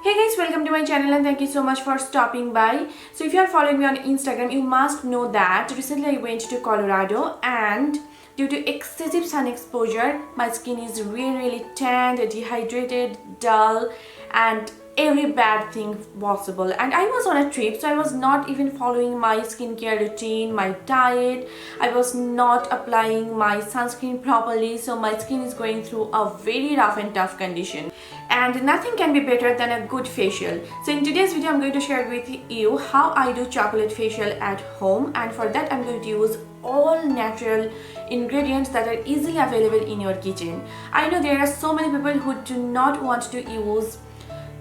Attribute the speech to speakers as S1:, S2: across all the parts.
S1: Hey guys, welcome to my channel and thank you so much for stopping by. So if you are following me on Instagram, you must know that recently I went to Colorado and due to excessive sun exposure, my skin is really tanned, dehydrated, dull and every bad thing possible. And I was on a trip, so I was not even following my skincare routine, my diet. I was not applying my sunscreen properly, so my skin is going through a very rough and tough condition. And nothing can be better than a good facial. So in today's video I'm going to share with you how I do chocolate facial at home, and for that I'm going to use all natural ingredients that are easily available in your kitchen. I know there are so many people who do not want to use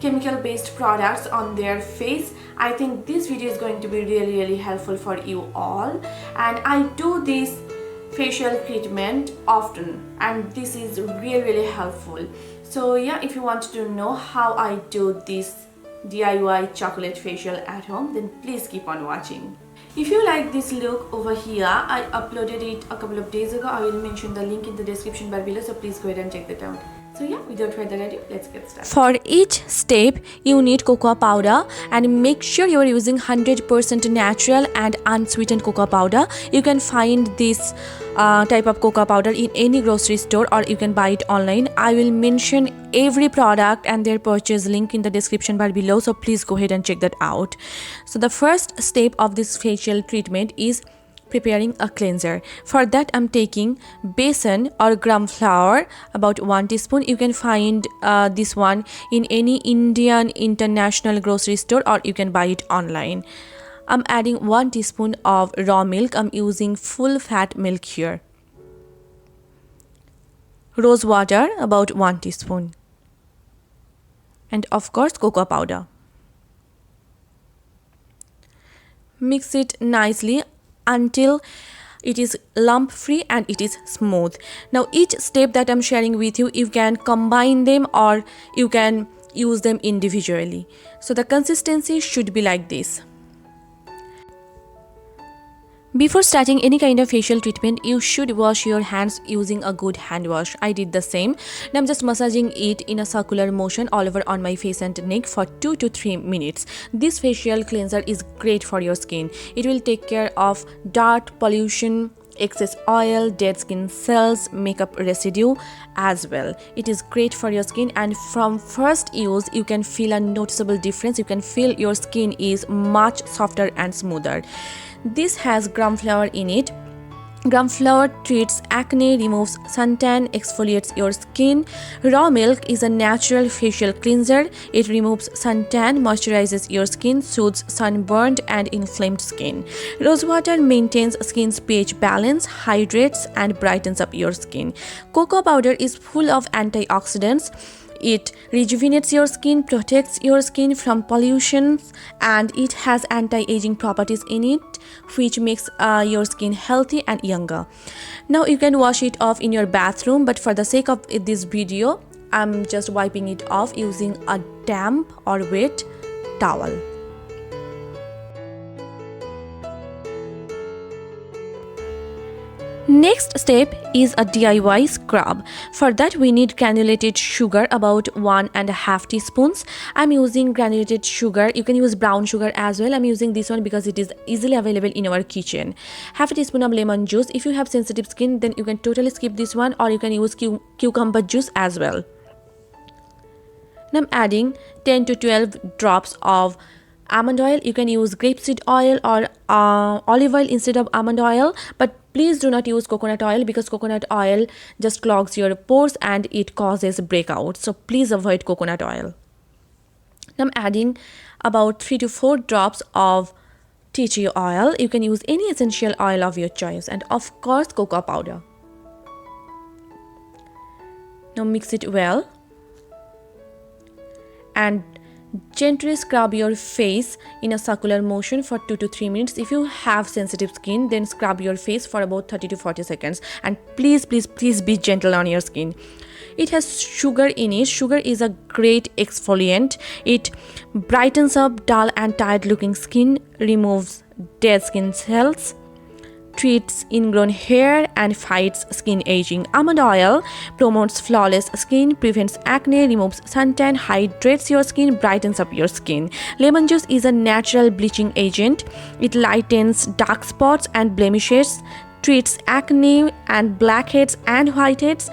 S1: chemical based products on their face. I think this video is going to be really helpful for you all, and I do this facial treatment often and this is really helpful. So yeah, if you want to know how I do this DIY chocolate facial at home, then please keep on watching. If you like this look over here, I uploaded it a couple of days ago. I will mention the link in the description bar below, so please go ahead and check that out. So yeah, without further ado, let's get started.
S2: For each step, you need cocoa powder, and make sure you are using 100% natural and unsweetened cocoa powder. You can find this type of cocoa powder in any grocery store, or you can buy it online. I will mention every product and their purchase link in the description bar below, so please go ahead and check that out. So the first step of this facial treatment is preparing a cleanser. For that I'm taking Basan or gram flour, about 1 teaspoon. You can find this one in any Indian international grocery store, or you can buy it online. I'm adding 1 teaspoon of raw milk. I'm using full fat milk here. Rose water, about 1 teaspoon. And of course cocoa powder. Mix it nicely until it is lump free and it is smooth. Now each step that I'm sharing with you, you can combine them or you can use them individually. So the consistency should be like this. Before starting any kind of facial treatment, you should wash your hands using a good hand wash. I did the same. Now I'm just massaging it in a circular motion all over on my face and neck for 2 to 3 minutes. This facial cleanser is great for your skin. It will take care of dirt, pollution, excess oil, dead skin cells, makeup residue as well. It is great for your skin, and from first use you can feel a noticeable difference. You can feel your skin is much softer and smoother. This has gram flour in it. Gram flour treats acne, removes suntan, exfoliates your skin. Raw milk is a natural facial cleanser. It removes suntan, moisturizes your skin, soothes sunburned and inflamed skin. Rose water maintains skin's pH balance, hydrates and brightens up your skin. Cocoa powder is full of antioxidants. It rejuvenates your skin, protects your skin from pollution, and it has anti-aging properties in it, which makes your skin healthy and younger. Now you can wash it off in your bathroom, but for the sake of this video, I'm just wiping it off using a damp or wet towel. Next step is a DIY scrub. For that we need granulated sugar, about 1.5 teaspoons. I'm using granulated sugar. You can use brown sugar as well. I'm using this one because it is easily available in our kitchen. Half a teaspoon of lemon juice. If you have sensitive skin, then you can totally skip this one, or you can use cucumber juice as well. Now I'm adding 10 to 12 drops of almond oil. You can use grapeseed oil or olive oil instead of almond oil, but please do not use coconut oil because coconut oil just clogs your pores and it causes breakouts. So please avoid coconut oil. Now I'm adding about 3 to 4 drops of tea tree oil. You can use any essential oil of your choice, and of course cocoa powder. Now mix it well and gently scrub your face in a circular motion for 2 to 3 minutes. If you have sensitive skin, then scrub your face for about 30 to 40 seconds, and please be gentle on your skin. It has sugar in it. Sugar is a great exfoliant. It brightens up dull and tired looking skin, removes dead skin cells, treats ingrown hair and fights skin aging. Almond oil promotes flawless skin, prevents acne, removes suntan, hydrates your skin, brightens up your skin. Lemon juice is a natural bleaching agent. It lightens dark spots and blemishes, treats acne and blackheads and whiteheads.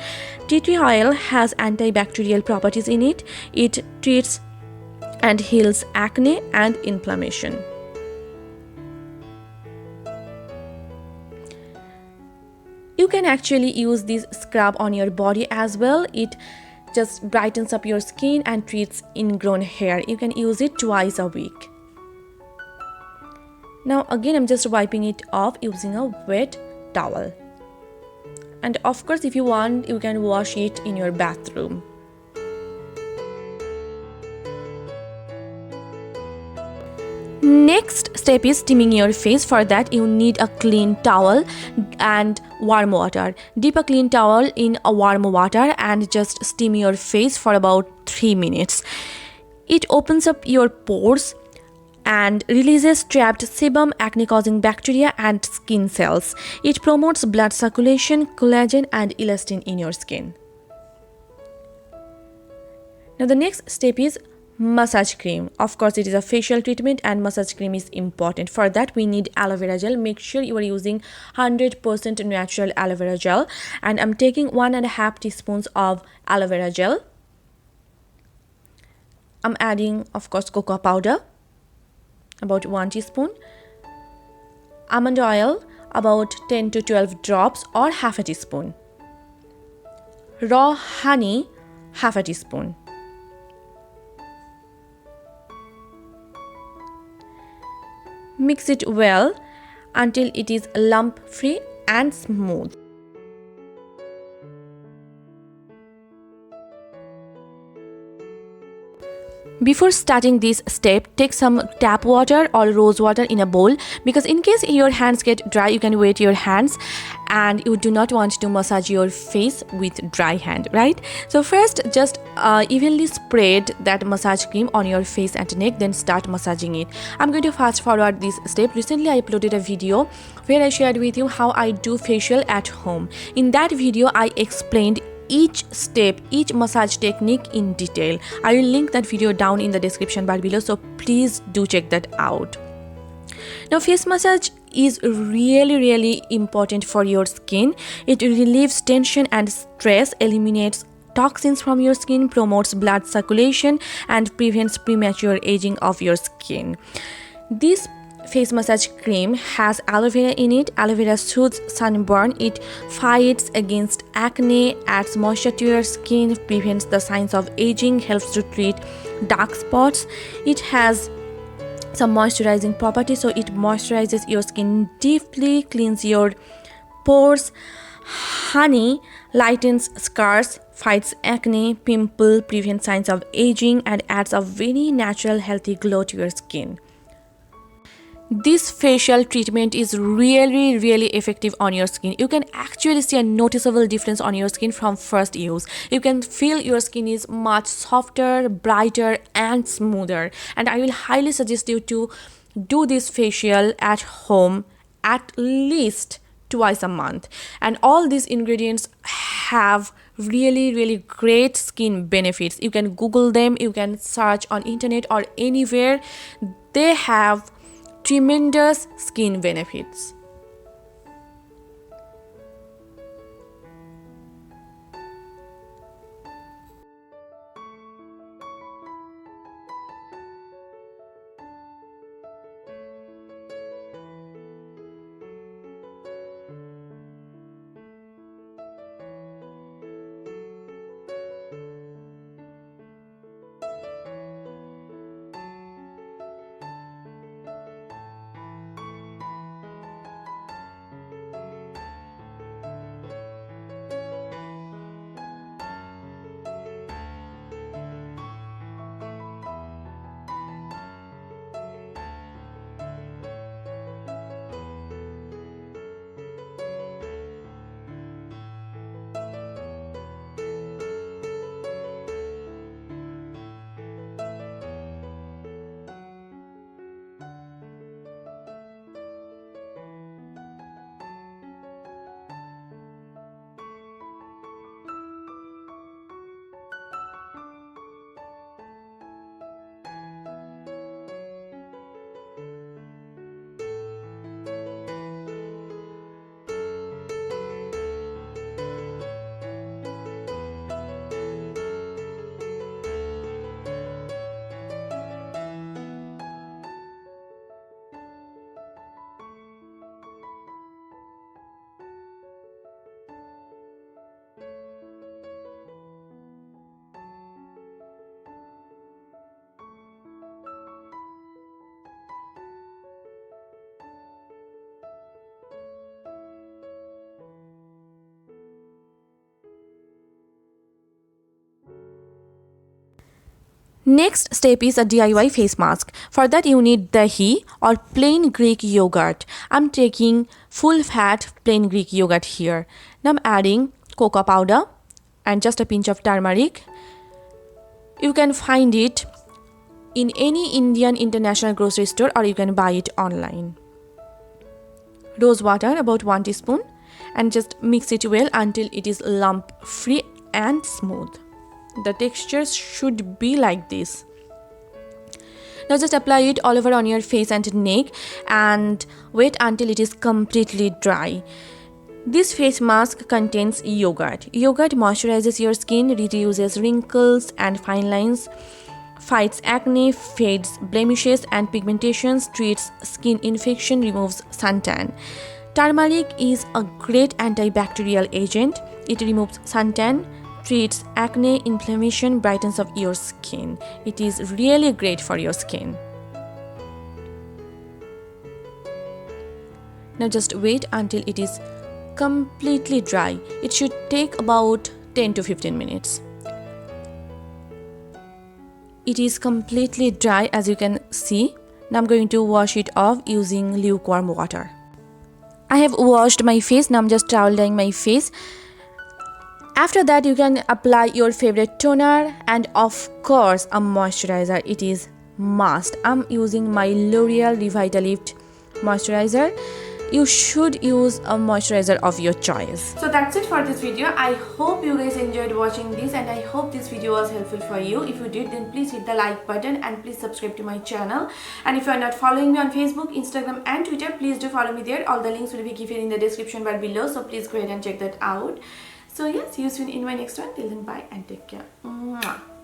S2: Tea tree oil has antibacterial properties in it. It treats and heals acne and inflammation. You can actually use this scrub on your body as well. It just brightens up your skin and treats ingrown hair. You can use it twice a week. Now again, I'm just wiping it off using a wet towel. And of course, if you want, you can wash it in your bathroom. Next step is steaming your face. For that, you need a clean towel and warm water. Dip a clean towel in a warm water and just steam your face for about 3 minutes. It opens up your pores and releases trapped sebum, acne-causing bacteria and skin cells. It promotes blood circulation, collagen and elastin in your skin. Now the next step is massage cream. Of course, it is a facial treatment and massage cream is important. For that, we need aloe vera gel. Make sure you are using 100% natural aloe vera gel. And I'm taking 1.5 teaspoons of aloe vera gel. I'm adding, of course, cocoa powder, about 1 teaspoon. Almond oil, about 10 to 12 drops or half a teaspoon. Raw honey, half a teaspoon. Mix it well until it is lump free and smooth. Before starting this step, take some tap water or rose water in a bowl, because in case your hands get dry, you can wet your hands and you do not want to massage your face with dry hand, right? So first, just evenly spread that massage cream on your face and neck, then start massaging it. I'm going to fast forward this step. Recently, I uploaded a video where I shared with you how I do facial at home. In that video, I explained each step, each massage technique in detail. I will link that video down in the description bar below, so please do check that out. Now, face massage is really important for your skin. It relieves tension and stress, eliminates toxins from your skin, promotes blood circulation and prevents premature aging of your skin. This face massage cream has aloe vera in it. Aloe vera soothes sunburn, it fights against acne, adds moisture to your skin, prevents the signs of aging, helps to treat dark spots. It has some moisturizing properties, so it moisturizes your skin deeply, cleans your pores. Honey lightens scars, fights acne, pimple, prevents signs of aging and adds a very natural healthy glow to your skin. This facial treatment is really effective on your skin. You can actually see a noticeable difference on your skin from first use. You can feel your skin is much softer, brighter and smoother. And I will highly suggest you to do this facial at home at least twice a month. And all these ingredients have really great skin benefits. You can Google them, you can search on internet or anywhere. They have tremendous skin benefits. Next step is a DIY face mask. For that you need dahi or plain Greek yogurt. I'm taking full fat plain Greek yogurt here. Now I'm adding cocoa powder and just a pinch of turmeric. You can find it in any Indian international grocery store or you can buy it online. Rose water about 1 teaspoon and just mix it well until it is lump free and smooth. The texture should be like this. Now just apply it all over on your face and neck and wait until it is completely dry. This face mask contains yogurt. Yogurt moisturizes your skin, reduces wrinkles and fine lines, fights acne, fades blemishes and pigmentations, treats skin infection, removes suntan. Turmeric is a great antibacterial agent. It removes suntan, treats acne, inflammation, brightens of your skin. It is really great for your skin. Now just wait until it is completely dry. It should take about 10 to 15 minutes. It is completely dry as you can see. Now I'm going to wash it off using lukewarm water. I have washed my face. Now I'm just towel drying my face. After that you can apply your favorite toner and of course a moisturizer. It is must. I'm using my L'Oreal Revitalift moisturizer. You should use a moisturizer of your choice.
S1: So that's it for this video. I hope you guys enjoyed watching this and I hope this video was helpful for you. If you did, then please hit the like button and please subscribe to my channel. And if you are not following me on Facebook, Instagram and Twitter, please do follow me there. All the links will be given in the description bar below, so please go ahead and check that out. So yeah, see you soon in my next one. Till then, bye and take care. Mwah.